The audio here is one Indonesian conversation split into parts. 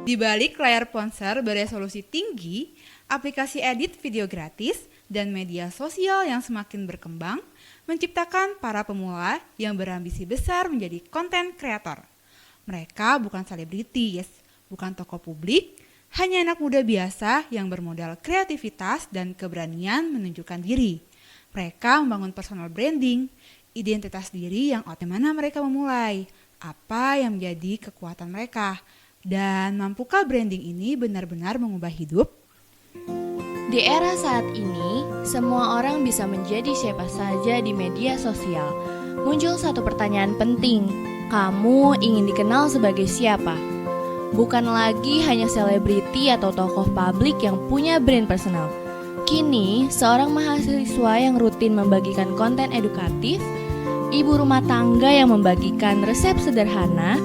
Di balik layar ponsel beresolusi tinggi, aplikasi edit video gratis, dan media sosial yang semakin berkembang, menciptakan para pemula yang berambisi besar menjadi konten kreator. Mereka bukan selebritis, bukan tokoh publik, hanya anak muda biasa yang bermodal kreativitas dan keberanian menunjukkan diri. Mereka membangun personal branding, identitas diri yang mana mereka memulai, apa yang menjadi kekuatan mereka, dan mampukah branding ini benar-benar mengubah hidup? Di era saat ini, semua orang bisa menjadi siapa saja di media sosial. Muncul satu pertanyaan penting, kamu ingin dikenal sebagai siapa? Bukan lagi hanya selebriti atau tokoh publik yang punya brand personal. Kini, seorang mahasiswa yang rutin membagikan konten edukatif, ibu rumah tangga yang membagikan resep sederhana,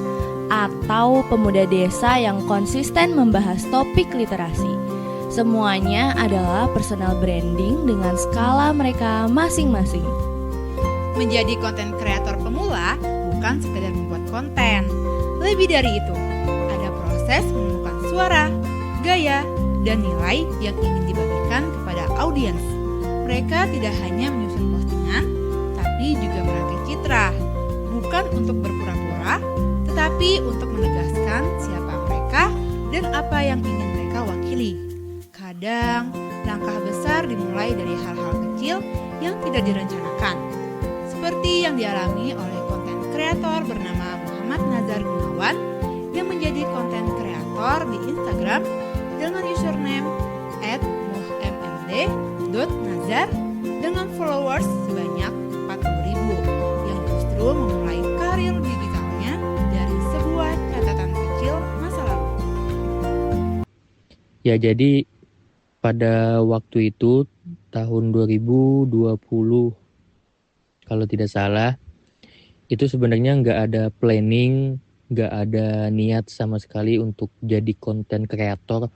atau pemuda desa yang konsisten membahas topik literasi. Semuanya adalah personal branding dengan skala mereka masing-masing. Menjadi konten kreator pemula bukan sekedar membuat konten. Lebih dari itu, ada proses menemukan suara, gaya, dan nilai yang ingin dibagikan kepada audiens. Mereka tidak hanya menyusun postingan, tapi juga merangkai citra. Bukan untuk berpura-pura, tetapi untuk menegaskan siapa mereka dan apa yang ingin mereka wakili. Kadang, langkah besar dimulai dari hal-hal kecil yang tidak direncanakan. Seperti yang dialami oleh konten kreator bernama Muhammad Nazar Gunawan yang menjadi konten kreator di Instagram dengan username @muhammad.nazar dengan followers sebanyak 40.000 yang justru memulai karir digitalnya dari sebuah catatan kecil masa lalu. Ya, jadi pada waktu itu tahun 2020 kalau tidak salah, itu sebenarnya nggak ada planning, nggak ada niat sama sekali untuk jadi konten kreator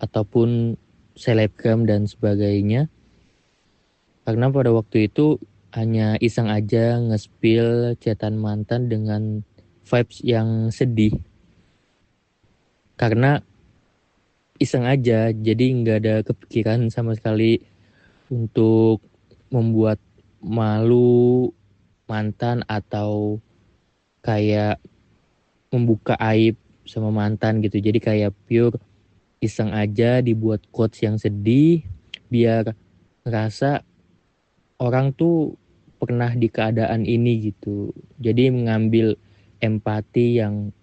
ataupun selebgram dan sebagainya. Karena pada waktu itu hanya iseng aja nge-spill chatan mantan dengan vibes yang sedih. Karena iseng aja, jadi nggak ada kepikiran sama sekali untuk membuat malu mantan atau kayak membuka aib sama mantan gitu. Jadi kayak pure iseng aja dibuat quotes yang sedih biar ngerasa orang tuh pernah di keadaan ini gitu. Jadi mengambil empati yang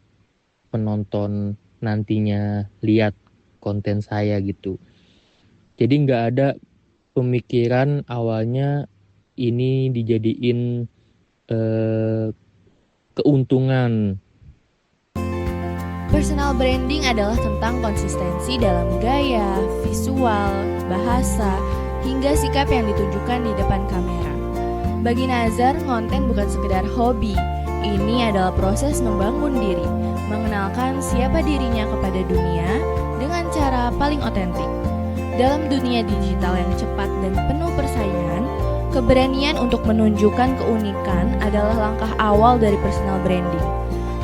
penonton nantinya lihat konten saya gitu. Jadi nggak ada pemikiran awalnya ini dijadiin keuntungan. Personal branding adalah tentang konsistensi dalam gaya, visual, bahasa, hingga sikap yang ditunjukkan di depan kamera. Bagi Nazar, konten bukan sekedar hobi. Ini adalah proses membangun diri, mengenalkan siapa dirinya kepada dunia dengan cara paling otentik. Dalam dunia digital yang cepat dan penuh persaingan, keberanian untuk menunjukkan keunikan adalah langkah awal dari personal branding.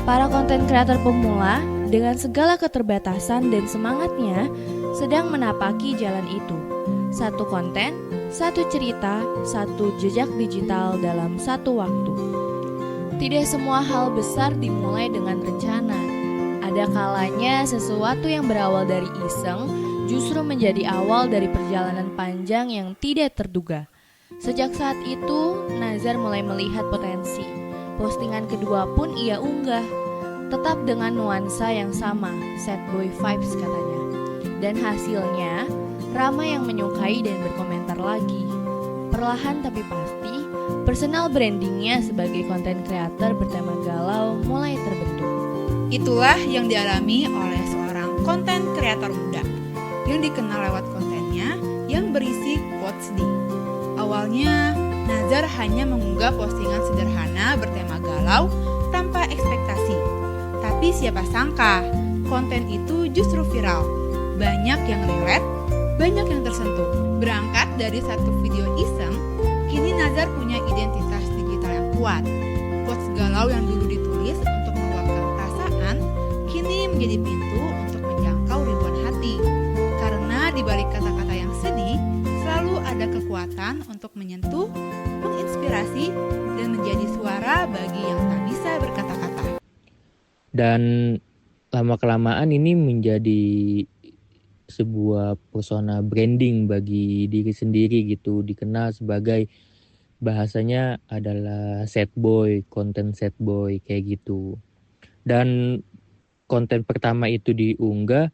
Para konten kreator pemula dengan segala keterbatasan dan semangatnya sedang menapaki jalan itu. Satu konten, satu cerita, satu jejak digital dalam satu waktu. Tidak semua hal besar dimulai dengan rencana. Ada kalanya sesuatu yang berawal dari iseng justru menjadi awal dari perjalanan panjang yang tidak terduga. Sejak saat itu, Nazar mulai melihat potensi. Postingan kedua pun ia unggah, tetap dengan nuansa yang sama, sad boy vibes katanya. Dan hasilnya, ramai yang menyukai dan berkomentar lagi. Perlahan tapi pasti, personal brandingnya sebagai konten kreator bertema galau mulai terbentuk. Itulah yang dialami oleh seorang konten kreator muda yang dikenal lewat kontennya yang berisi quotes sedih. Awalnya, Nazar hanya mengunggah postingan sederhana bertema galau tanpa ekspektasi. Tapi siapa sangka, konten itu justru viral. Banyak yang relate, banyak yang tersentuh. Berangkat dari satu video iseng, kini Nazar punya identitas digital yang kuat. Quotes galau yang dulu ditulis untuk meluapkan perasaan, kini menjadi pintu untuk menjangkau balik kata-kata yang sedih, selalu ada kekuatan untuk menyentuh, menginspirasi, dan menjadi suara bagi yang tak bisa berkata-kata. Dan lama-kelamaan ini menjadi sebuah persona branding bagi diri sendiri gitu, dikenal sebagai bahasanya adalah sad boy, konten sad boy kayak gitu. Dan konten pertama itu diunggah,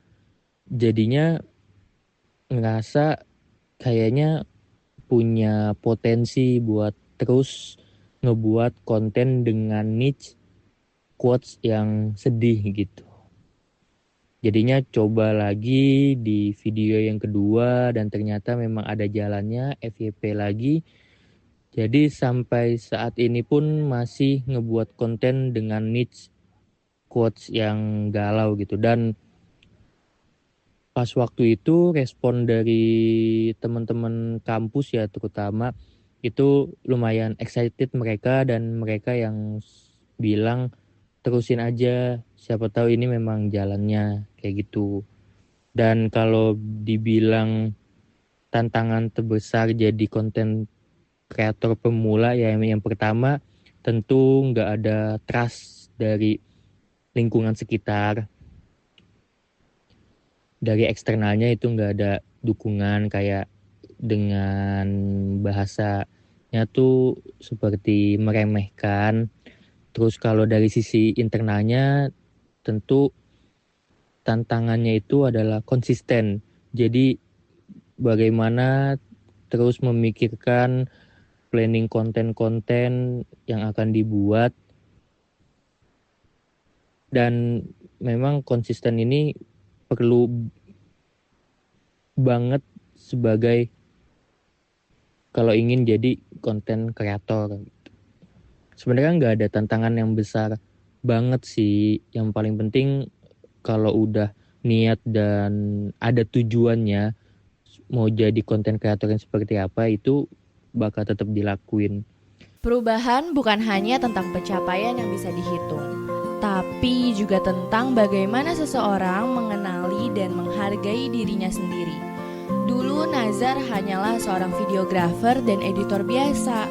jadinya ngerasa kayaknya punya potensi buat terus ngebuat konten dengan niche quotes yang sedih gitu. Jadinya coba lagi di video yang kedua dan ternyata memang ada jalannya, FYP lagi. Jadi sampai saat ini pun masih ngebuat konten dengan niche quotes yang galau gitu. Dan pas waktu itu respon dari teman-teman kampus ya terutama itu lumayan excited mereka, dan mereka yang bilang terusin aja, siapa tahu ini memang jalannya kayak gitu. Dan kalau dibilang tantangan terbesar jadi konten kreator pemula ya, yang pertama tentu nggak ada trust dari lingkungan sekitar, dari eksternalnya itu nggak ada dukungan, kayak dengan bahasanya tuh seperti meremehkan. Terus kalau dari sisi internalnya tentu tantangannya itu adalah konsisten. Jadi bagaimana terus memikirkan planning konten-konten yang akan dibuat, dan memang konsisten ini perlu banget sebagai kalau ingin jadi konten kreator. Sebenarnya nggak ada tantangan yang besar banget sih. Yang paling penting kalau udah niat dan ada tujuannya mau jadi konten kreator yang seperti apa, itu bakal tetap dilakuin. Perubahan bukan hanya tentang pencapaian yang bisa dihitung, tapi juga tentang bagaimana seseorang mengenali dan menghargai dirinya sendiri. Dulu Nazar hanyalah seorang videografer dan editor biasa,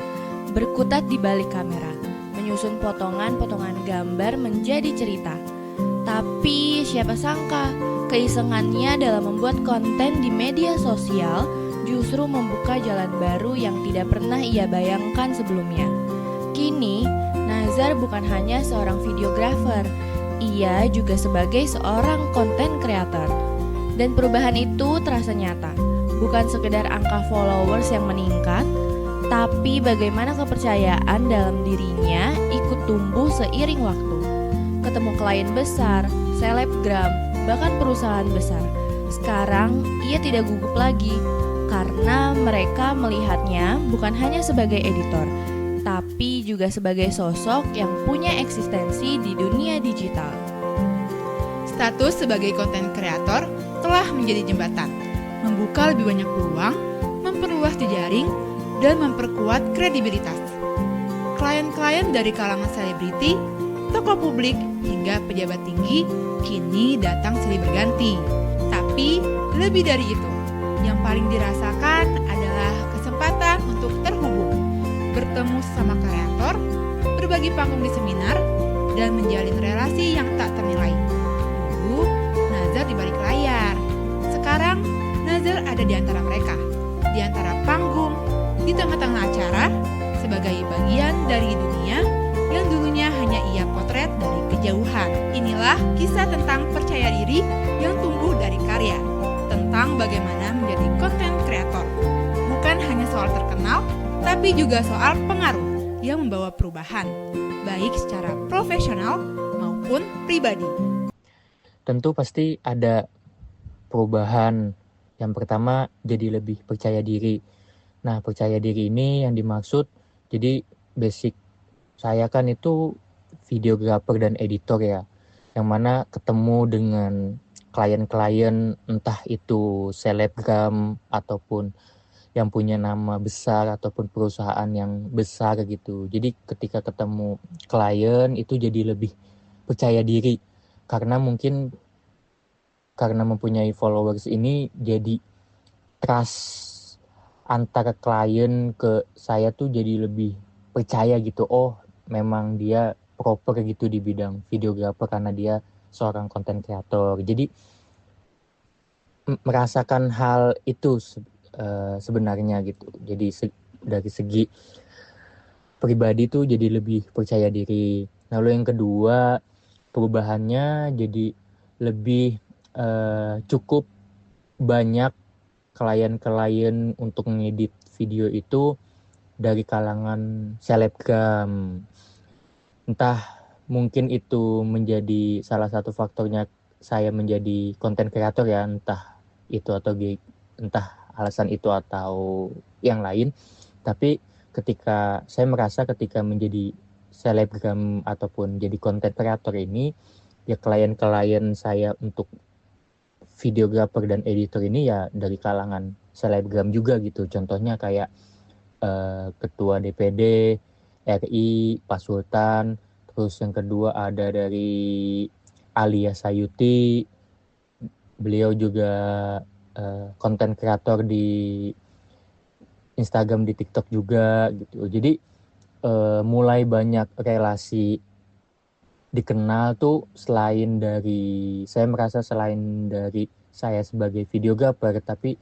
berkutat di balik kamera, menyusun potongan-potongan gambar menjadi cerita. Tapi siapa sangka, keisengannya dalam membuat konten di media sosial justru membuka jalan baru yang tidak pernah ia bayangkan sebelumnya. Kini, Nazar bukan hanya seorang videografer, ia juga sebagai seorang konten kreator. Dan perubahan itu terasa nyata, bukan sekedar angka followers yang meningkat, tapi bagaimana kepercayaan dalam dirinya ikut tumbuh seiring waktu. Ketemu klien besar, selebgram, bahkan perusahaan besar. Sekarang ia tidak gugup lagi, karena mereka melihatnya bukan hanya sebagai editor, tapi juga sebagai sosok yang punya eksistensi di dunia digital. Status sebagai konten kreator telah menjadi jembatan, membuka lebih banyak peluang, memperluas jejaring, dan memperkuat kredibilitas. Klien-klien dari kalangan selebriti, tokoh publik, hingga pejabat tinggi kini datang silih berganti. Tapi lebih dari itu, yang paling dirasakan adalah kesempatan untuk terhubung, bertemu sama kreator, berbagi panggung di seminar, dan menjalin relasi yang tak ternilai. Dulu, Nazar di balik layar. Sekarang, Nazar ada di antara mereka, di antara panggung, di tengah-tengah acara, sebagai bagian dari dunia yang dulunya hanya ia potret dari kejauhan. Inilah kisah tentang percaya diri yang tumbuh dari karya, tentang bagaimana menjadi konten kreator. Bukan hanya soal terkenal, tapi juga soal pengaruh yang membawa perubahan, baik secara profesional maupun pribadi. Tentu pasti ada perubahan. Yang pertama jadi lebih percaya diri. Nah, percaya diri ini yang dimaksud, jadi basic saya kan itu videografer dan editor ya, yang mana ketemu dengan klien-klien entah itu selebgram ataupun yang punya nama besar ataupun perusahaan yang besar gitu. Jadi ketika ketemu klien itu jadi lebih percaya diri, karena mungkin karena mempunyai followers ini jadi trust antara klien ke saya tuh jadi lebih percaya gitu. Oh, memang dia proper gitu di bidang videografer karena dia seorang content creator. Jadi merasakan hal itu sebenarnya gitu. Jadi dari segi pribadi tuh jadi lebih percaya diri. Lalu yang kedua, perubahannya jadi lebih cukup banyak klien-klien untuk ngedit video itu dari kalangan selebgram. Entah mungkin itu menjadi salah satu faktornya saya menjadi content creator ya, entah itu atau entah alasan itu atau yang lain. Tapi ketika saya merasa ketika menjadi selebgram ataupun jadi content creator ini, ya klien-klien saya untuk videographer dan editor ini ya dari kalangan selebgram juga gitu. Contohnya kayak Ketua DPD RI Pak Sultan, terus yang kedua ada dari Alia Sayuti, beliau juga konten kreator di Instagram, di TikTok juga gitu. Jadi mulai banyak relasi dikenal tuh saya merasa selain dari saya sebagai videographer, tapi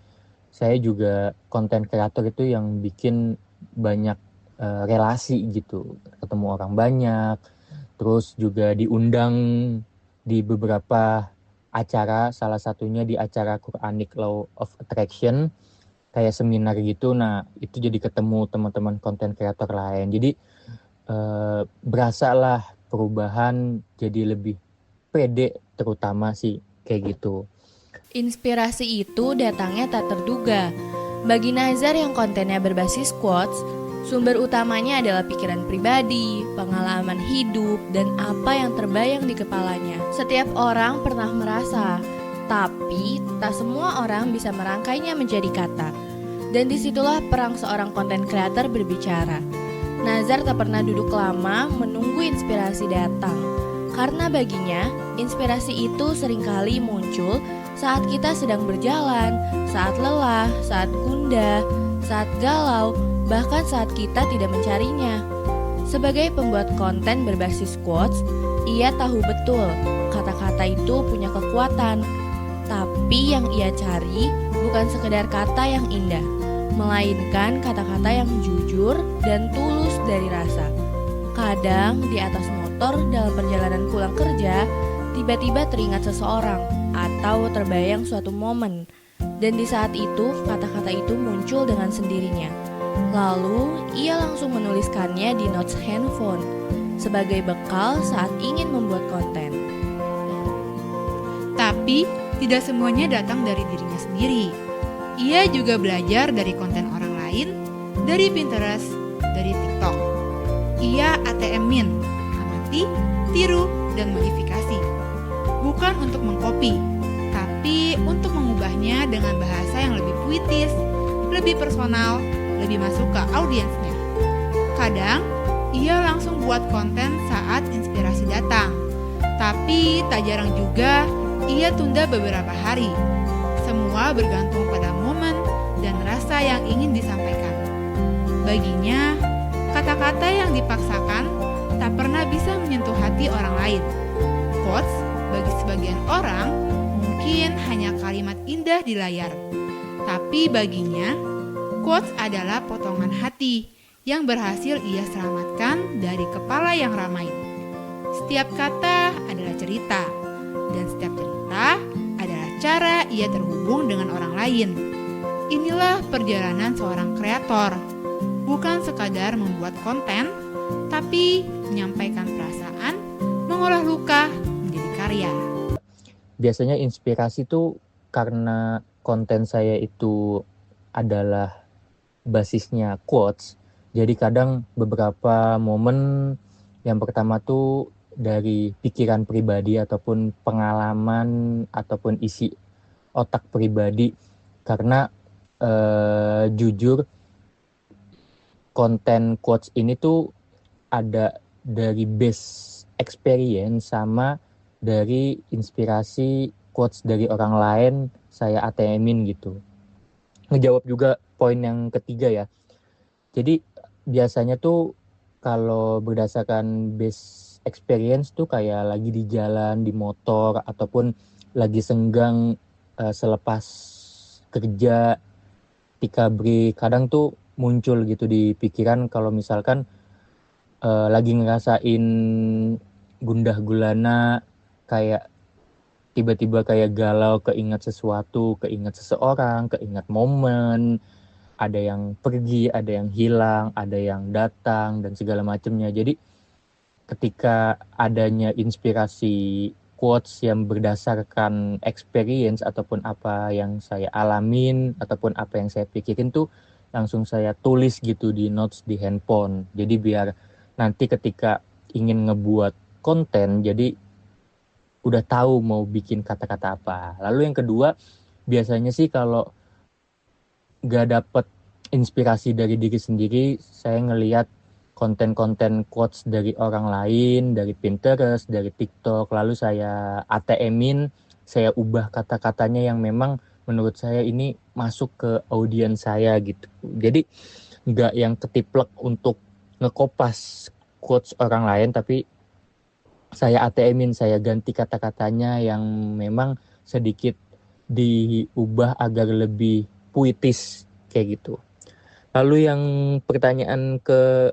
saya juga konten kreator itu yang bikin banyak relasi gitu, ketemu orang banyak, terus juga diundang di beberapa acara, salah satunya di acara Quranic Law of Attraction, kayak seminar gitu. Nah itu jadi ketemu teman-teman konten kreator lain, jadi berasalah perubahan jadi lebih pede, terutama sih kayak gitu. Inspirasi itu datangnya tak terduga. Bagi Nazar yang kontennya berbasis quotes, sumber utamanya adalah pikiran pribadi, pengalaman hidup, dan apa yang terbayang di kepalanya. Setiap orang pernah merasa, tapi tak semua orang bisa merangkainya menjadi kata. Dan disitulah perang seorang konten creator berbicara. Nazar tak pernah duduk lama menunggu inspirasi datang. Karena baginya, inspirasi itu seringkali muncul saat kita sedang berjalan, saat lelah, saat gundah, saat galau, bahkan saat kita tidak mencarinya. Sebagai pembuat konten berbasis quotes, ia tahu betul kata-kata itu punya kekuatan. Tapi yang ia cari bukan sekedar kata yang indah, melainkan kata-kata yang jujur dan tulus dari rasa. Kadang di atas motor dalam perjalanan pulang kerja, tiba-tiba teringat seseorang atau terbayang suatu momen. Dan di saat itu, kata-kata itu muncul dengan sendirinya. Lalu, ia langsung menuliskannya di notes handphone sebagai bekal saat ingin membuat konten. Tapi, tidak semuanya datang dari dirinya sendiri. Ia juga belajar dari konten orang lain, dari Pinterest, dari TikTok. Ia ATM-in, amati, tiru, dan modifikasi. Bukan untuk mengcopy, tapi untuk mengubahnya dengan bahasa yang lebih puitis, lebih personal, lebih masuk ke audiensnya. Kadang, ia langsung buat konten saat inspirasi datang. Tapi tak jarang juga ia tunda beberapa hari. Semua bergantung pada momen dan rasa yang ingin disampaikan. Baginya, kata-kata yang dipaksakan tak pernah bisa menyentuh hati orang lain. Quotes bagi sebagian orang mungkin hanya kalimat indah di layar. Tapi baginya, quotes adalah potongan hati yang berhasil ia selamatkan dari kepala yang ramai. Setiap kata adalah cerita, dan setiap cerita adalah cara ia terhubung dengan orang lain. Inilah perjalanan seorang kreator, bukan sekadar membuat konten, tapi menyampaikan perasaan, mengolah luka menjadi karya. Biasanya inspirasi tuh karena konten saya itu adalah basisnya quotes. Jadi kadang beberapa momen, yang pertama tuh dari pikiran pribadi ataupun pengalaman ataupun isi otak pribadi. Karena jujur konten quotes ini tuh ada dari base experience sama dari inspirasi quotes dari orang lain saya ATM-in gitu. ngejawab juga poin yang ketiga ya. Jadi biasanya tuh kalau berdasarkan base experience tuh kayak lagi di jalan, di motor, ataupun lagi senggang selepas kerja, ketika break, kadang tuh muncul gitu di pikiran kalau misalkan lagi ngerasain gundah gulana, kayak tiba-tiba kayak galau, keingat sesuatu, keingat seseorang, keingat momen, ada yang pergi, ada yang hilang, ada yang datang, dan segala macamnya. Jadi ketika adanya inspirasi quotes yang berdasarkan experience ataupun apa yang saya alamin ataupun apa yang saya pikirin tuh langsung saya tulis gitu di notes di handphone. Jadi biar nanti ketika ingin ngebuat konten, jadi udah tahu mau bikin kata-kata apa. Lalu yang kedua, biasanya sih kalau gak dapet inspirasi dari diri sendiri, saya ngelihat konten-konten quotes dari orang lain, dari Pinterest, dari TikTok, lalu saya ATM-in, saya ubah kata-katanya yang memang menurut saya ini masuk ke audiens saya gitu. Jadi nggak yang ketiplek untuk ngekopas quotes orang lain, tapi saya ATM-in, saya ganti kata-katanya yang memang sedikit diubah agar lebih puitis kayak gitu. Lalu yang pertanyaan ke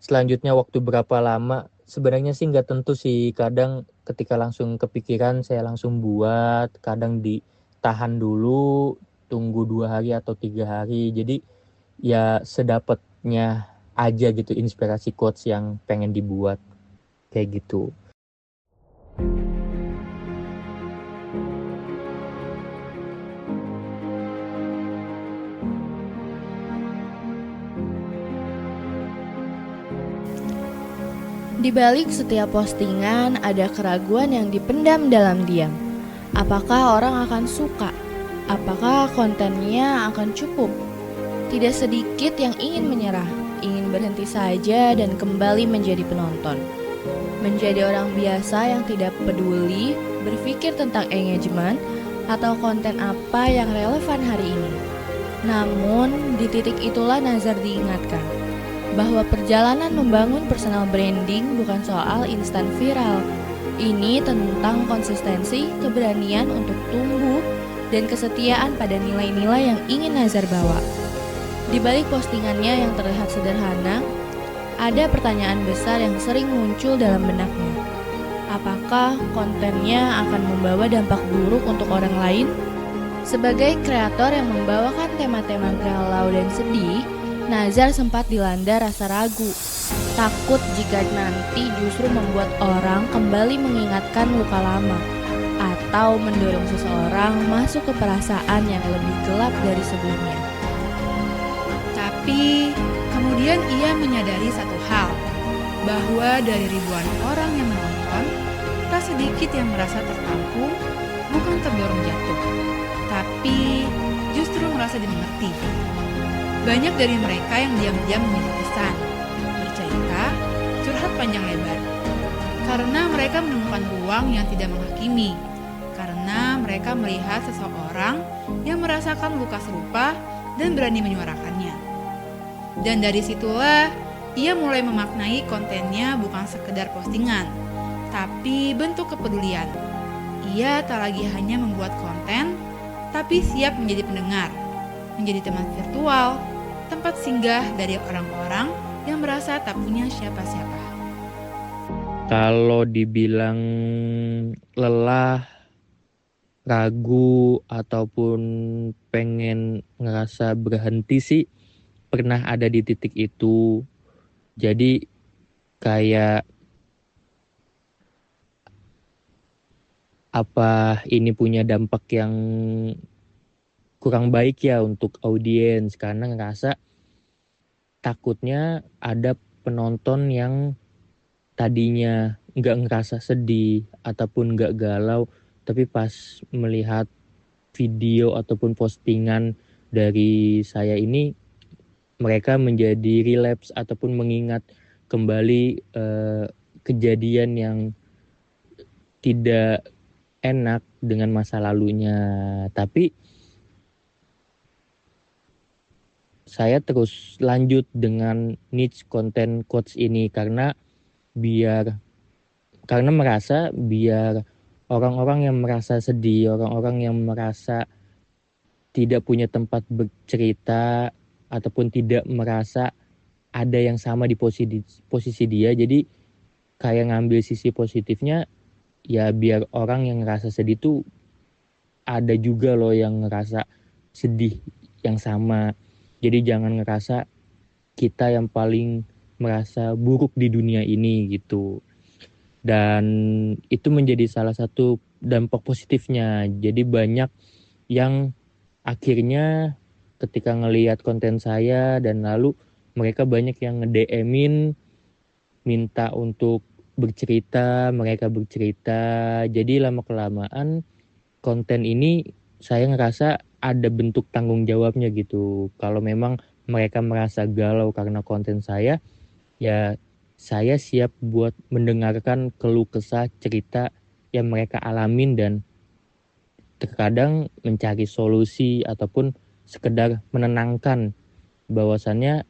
selanjutnya waktu berapa lama? Sebenarnya sih nggak tentu sih. Kadang ketika langsung kepikiran saya langsung buat. Kadang ditahan dulu, tunggu 2 hari atau 3 hari. Jadi ya sedapatnya aja gitu inspirasi quotes yang pengen dibuat kayak gitu. Di balik setiap postingan ada keraguan yang dipendam dalam diam. Apakah orang akan suka? Apakah kontennya akan cukup? Tidak sedikit yang ingin menyerah, ingin berhenti saja dan kembali menjadi penonton. Menjadi orang biasa yang tidak peduli, berpikir tentang engagement atau konten apa yang relevan hari ini. Namun, di titik itulah Nazar diingatkan bahwa perjalanan membangun personal branding bukan soal instan viral. Ini tentang konsistensi, keberanian untuk tumbuh, dan kesetiaan pada nilai-nilai yang ingin Nazar bawa. Di balik postingannya yang terlihat sederhana, ada pertanyaan besar yang sering muncul dalam benaknya. Apakah kontennya akan membawa dampak buruk untuk orang lain? Sebagai kreator yang membawakan tema-tema galau dan sedih, Nazar sempat dilanda rasa ragu, takut jika nanti justru membuat orang kembali mengingatkan luka lama, atau mendorong seseorang masuk ke perasaan yang lebih gelap dari sebelumnya. Tapi kemudian ia menyadari satu hal, bahwa dari ribuan orang yang menonton, tak sedikit yang merasa tertampung, bukan terdorong jatuh, tapi justru merasa dimengerti. Banyak dari mereka yang diam-diam mengirim pesan, bercerita, curhat panjang lebar. Karena mereka menemukan ruang yang tidak menghakimi. Karena mereka melihat seseorang yang merasakan luka serupa dan berani menyuarakannya. Dan dari situlah, ia mulai memaknai kontennya bukan sekedar postingan, tapi bentuk kepedulian. Ia tak lagi hanya membuat konten, tapi siap menjadi pendengar, menjadi teman virtual, tempat singgah dari orang-orang yang merasa tak punya siapa-siapa. Kalau dibilang lelah, ragu, ataupun pengen ngerasa berhenti sih pernah ada di titik itu. Jadi kayak apa ini punya dampak yang kurang baik ya untuk audiens, karena ngerasa takutnya ada penonton yang tadinya nggak ngerasa sedih ataupun nggak galau, tapi pas melihat video ataupun postingan dari saya ini, mereka menjadi relapse ataupun mengingat kembali kejadian yang tidak enak dengan masa lalunya. Tapi saya terus lanjut dengan niche konten quotes ini karena merasa biar orang-orang yang merasa sedih, orang-orang yang merasa tidak punya tempat bercerita ataupun tidak merasa ada yang sama di posisi dia. Jadi kayak ngambil sisi positifnya, ya biar orang yang ngerasa sedih tuh ada juga loh yang ngerasa sedih yang sama. Jadi jangan ngerasa kita yang paling merasa buruk di dunia ini gitu. Dan itu menjadi salah satu dampak positifnya. Jadi banyak yang akhirnya ketika ngelihat konten saya dan lalu mereka banyak yang nge-DM-in minta untuk bercerita, mereka bercerita. Jadi lama-kelamaan konten ini saya ngerasa ada bentuk tanggung jawabnya gitu. Kalau memang mereka merasa galau karena konten saya, ya saya siap buat mendengarkan keluh kesah cerita yang mereka alamin dan terkadang mencari solusi ataupun sekedar menenangkan bahwasannya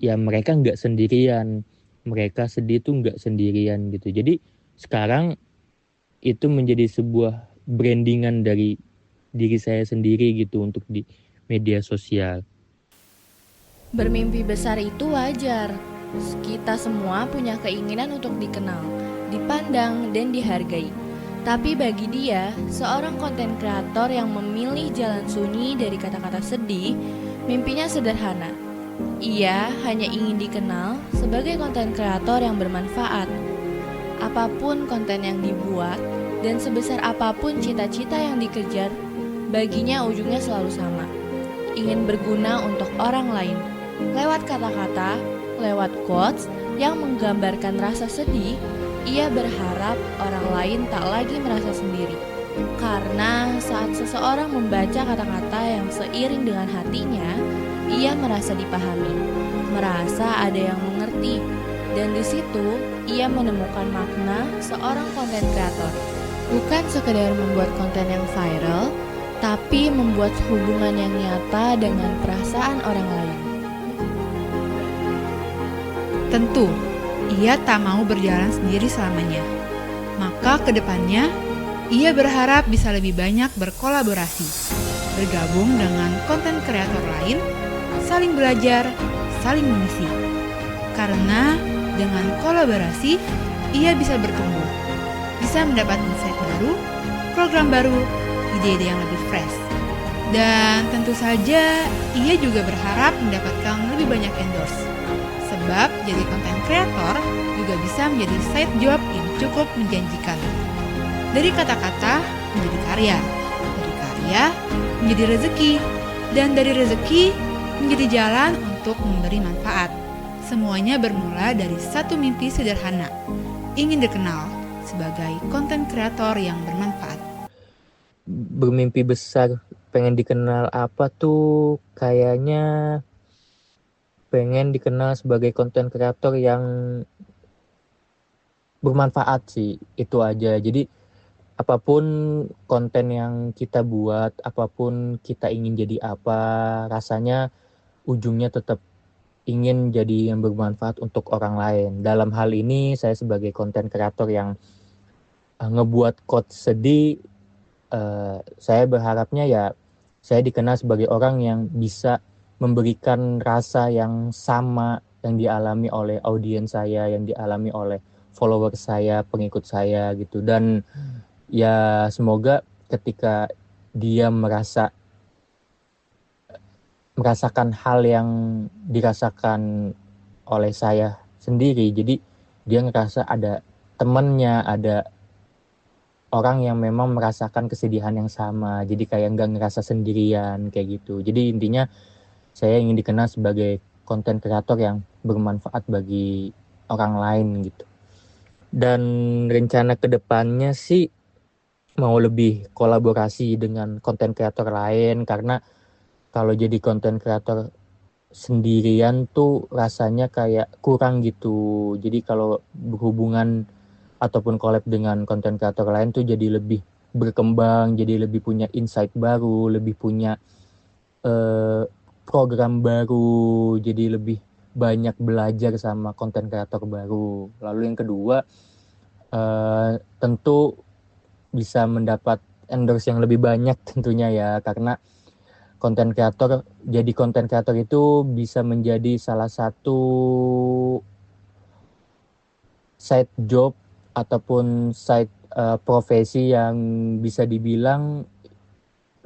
ya mereka nggak sendirian, mereka sedih tuh nggak sendirian gitu. Jadi sekarang itu menjadi sebuah brandingan dari diri saya sendiri gitu untuk di media sosial. Bermimpi besar itu wajar. Kita semua punya keinginan untuk dikenal, dipandang, dan dihargai. Tapi bagi dia, seorang konten kreator yang memilih jalan sunyi dari kata-kata sedih, mimpinya sederhana. Ia hanya ingin dikenal sebagai konten kreator yang bermanfaat. Apapun konten yang dibuat, dan sebesar apapun cita-cita yang dikejar, baginya ujungnya selalu sama. Ingin berguna untuk orang lain. Lewat kata-kata, lewat quotes yang menggambarkan rasa sedih, ia berharap orang lain tak lagi merasa sendiri. Karena saat seseorang membaca kata-kata yang seiring dengan hatinya, ia merasa dipahami, merasa ada yang mengerti, dan di situ ia menemukan makna seorang konten kreator. Bukan sekedar membuat konten yang viral, tapi membuat hubungan yang nyata dengan perasaan orang lain. Tentu, ia tak mau berjalan sendiri selamanya. Maka ke depannya, ia berharap bisa lebih banyak berkolaborasi, bergabung dengan konten kreator lain, saling belajar, saling mengisi. Karena dengan kolaborasi, ia bisa bertumbuh, bisa mendapat insight baru, program baru, ide-ide yang lebih fresh. Dan tentu saja, ia juga berharap mendapatkan lebih banyak endorse. Sebab jadi konten kreator juga bisa menjadi side job yang cukup menjanjikan. Dari kata-kata menjadi karya, dari karya menjadi rezeki, dan dari rezeki menjadi jalan untuk memberi manfaat. Semuanya bermula dari satu mimpi sederhana, ingin dikenal sebagai konten kreator yang bermanfaat. Bermimpi besar, pengen dikenal apa tuh? Kayaknya pengen dikenal sebagai konten kreator yang bermanfaat sih, itu aja. Jadi apapun konten yang kita buat, apapun kita ingin jadi apa, rasanya ujungnya tetap ingin jadi yang bermanfaat untuk orang lain. Dalam hal ini saya sebagai konten kreator yang ngebuat quote sedih, saya berharapnya ya saya dikenal sebagai orang yang bisa memberikan rasa yang sama yang dialami oleh audiens saya, yang dialami oleh follower saya, pengikut saya gitu. Dan ya semoga ketika dia merasakan hal yang dirasakan oleh saya sendiri, jadi dia ngerasa ada temannya, ada orang yang memang merasakan kesedihan yang sama, jadi kayak nggak ngerasa sendirian kayak gitu. Jadi intinya saya ingin dikenal sebagai konten kreator yang bermanfaat bagi orang lain gitu. Dan rencana kedepannya sih mau lebih kolaborasi dengan konten kreator lain, karena kalau jadi konten kreator sendirian tuh rasanya kayak kurang gitu. Jadi kalau berhubungan ataupun collab dengan konten kreator lain tuh jadi lebih berkembang, jadi lebih punya insight baru, lebih punya program baru, jadi lebih banyak belajar sama konten kreator baru. Lalu yang kedua, tentu bisa mendapat endorse yang lebih banyak tentunya ya, karena jadi konten kreator itu bisa menjadi salah satu side job ataupun side profesi yang bisa dibilang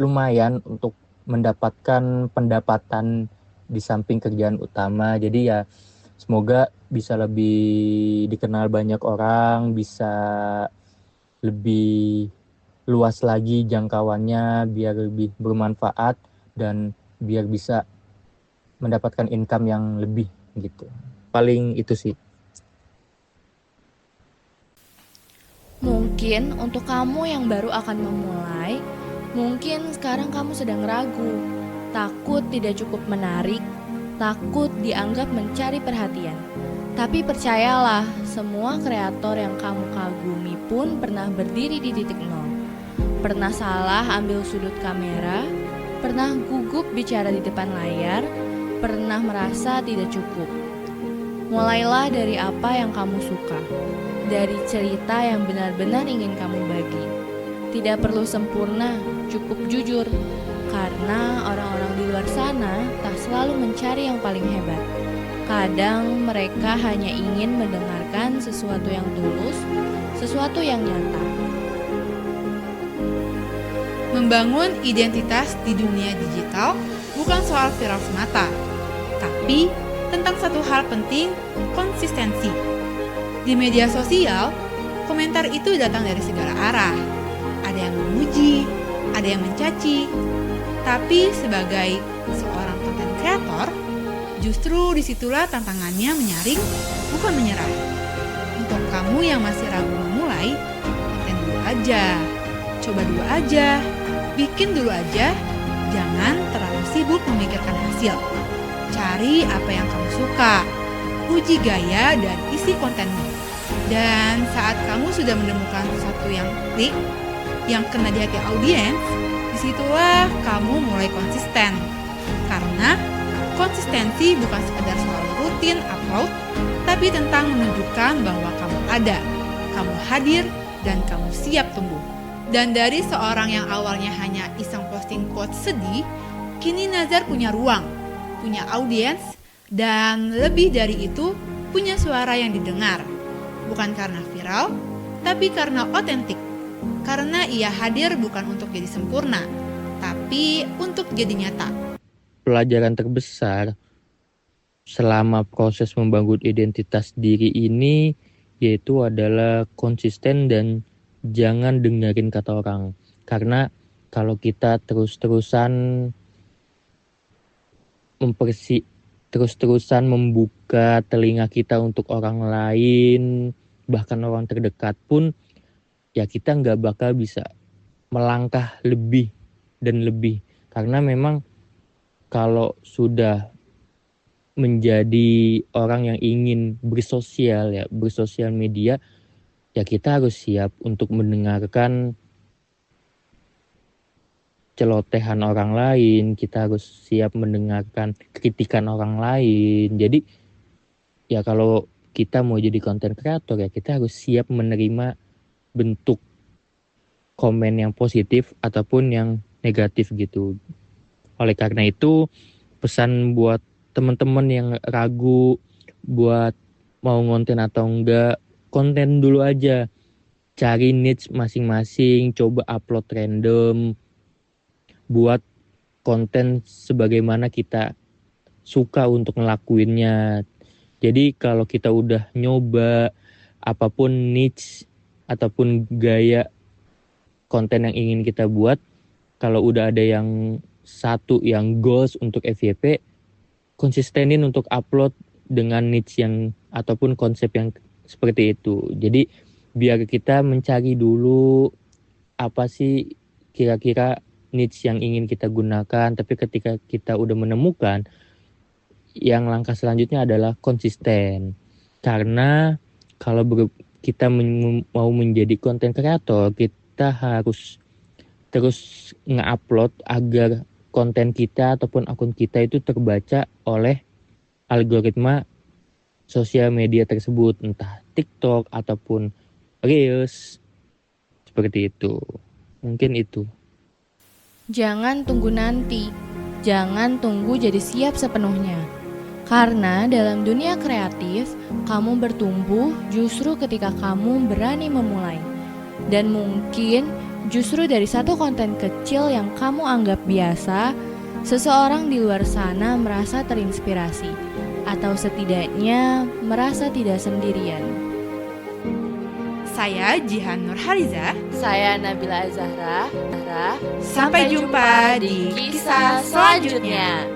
lumayan untuk mendapatkan pendapatan di samping kerjaan utama. Jadi ya semoga bisa lebih dikenal banyak orang, bisa lebih luas lagi jangkauannya biar lebih bermanfaat dan biar bisa mendapatkan income yang lebih gitu. Paling itu sih. Mungkin untuk kamu yang baru akan memulai, mungkin sekarang kamu sedang ragu, takut tidak cukup menarik, takut dianggap mencari perhatian. Tapi percayalah, semua kreator yang kamu kagumi pun pernah berdiri di titik nol. Pernah salah ambil sudut kamera, pernah gugup bicara di depan layar, pernah merasa tidak cukup. Mulailah dari apa yang kamu suka, dari cerita yang benar-benar ingin kamu bagi. Tidak perlu sempurna, cukup jujur. Karena orang-orang di luar sana tak selalu mencari yang paling hebat. Kadang mereka hanya ingin mendengarkan sesuatu yang tulus, sesuatu yang nyata. Membangun identitas di dunia digital bukan soal viral semata, tapi tentang satu hal penting, konsistensi. Di media sosial, komentar itu datang dari segala arah. Ada yang memuji, ada yang mencaci. Tapi sebagai seorang konten kreator, justru disitulah tantangannya menyaring, bukan menyerah. Untuk kamu yang masih ragu memulai, konten dulu aja. Coba dulu aja, bikin dulu aja. Jangan terlalu sibuk memikirkan hasil. Cari apa yang kamu suka, uji gaya dan isi kontenmu. Dan saat kamu sudah menemukan sesuatu yang klik, yang kena di hati audiens, disitulah kamu mulai konsisten. Karena konsistensi bukan sekedar soal rutin upload, tapi tentang menunjukkan bahwa kamu ada, kamu hadir, dan kamu siap tumbuh. Dan dari seorang yang awalnya hanya iseng posting quotes sedih, kini Nazar punya ruang, punya audiens, dan lebih dari itu punya suara yang didengar. Bukan karena viral, tapi karena otentik. Karena ia hadir bukan untuk jadi sempurna, tapi untuk jadi nyata. Pelajaran terbesar selama proses membangun identitas diri ini yaitu adalah konsisten dan jangan dengerin kata orang. Karena kalau kita terus-terusan membuka telinga kita untuk orang lain, bahkan orang terdekat pun, ya kita nggak bakal bisa melangkah lebih dan lebih. Karena memang kalau sudah menjadi orang yang ingin bersosial media, ya kita harus siap untuk mendengarkan celotehan orang lain, kita harus siap mendengarkan kritikan orang lain. Jadi ya kalau kita mau jadi konten kreator, ya kita harus siap menerima bentuk komen yang positif ataupun yang negatif gitu. Oleh karena itu, pesan buat teman-teman yang ragu buat mau ngonten atau enggak, konten dulu aja. Cari niche masing-masing, coba upload random, buat konten sebagaimana kita suka untuk ngelakuinnya. Jadi kalau kita udah nyoba apapun niche ataupun gaya konten yang ingin kita buat, kalau udah ada yang satu yang goals untuk FYP, konsistenin untuk upload dengan niche yang ataupun konsep yang seperti itu. Jadi biar kita mencari dulu apa sih kira-kira niche yang ingin kita gunakan, tapi ketika kita udah menemukan, yang langkah selanjutnya adalah konsisten. Karena kalau kita mau menjadi konten kreator, kita harus terus nge-upload agar konten kita ataupun akun kita itu terbaca oleh algoritma sosial media tersebut, entah TikTok ataupun Reels, seperti itu. Mungkin itu. Jangan tunggu nanti, jangan tunggu jadi siap sepenuhnya. Karena dalam dunia kreatif, kamu bertumbuh justru ketika kamu berani memulai. Dan mungkin justru dari satu konten kecil yang kamu anggap biasa, seseorang di luar sana merasa terinspirasi, atau setidaknya merasa tidak sendirian. Saya Jihan Nurhaliza. Saya Nabila Azahra. Sampai jumpa di kisah selanjutnya.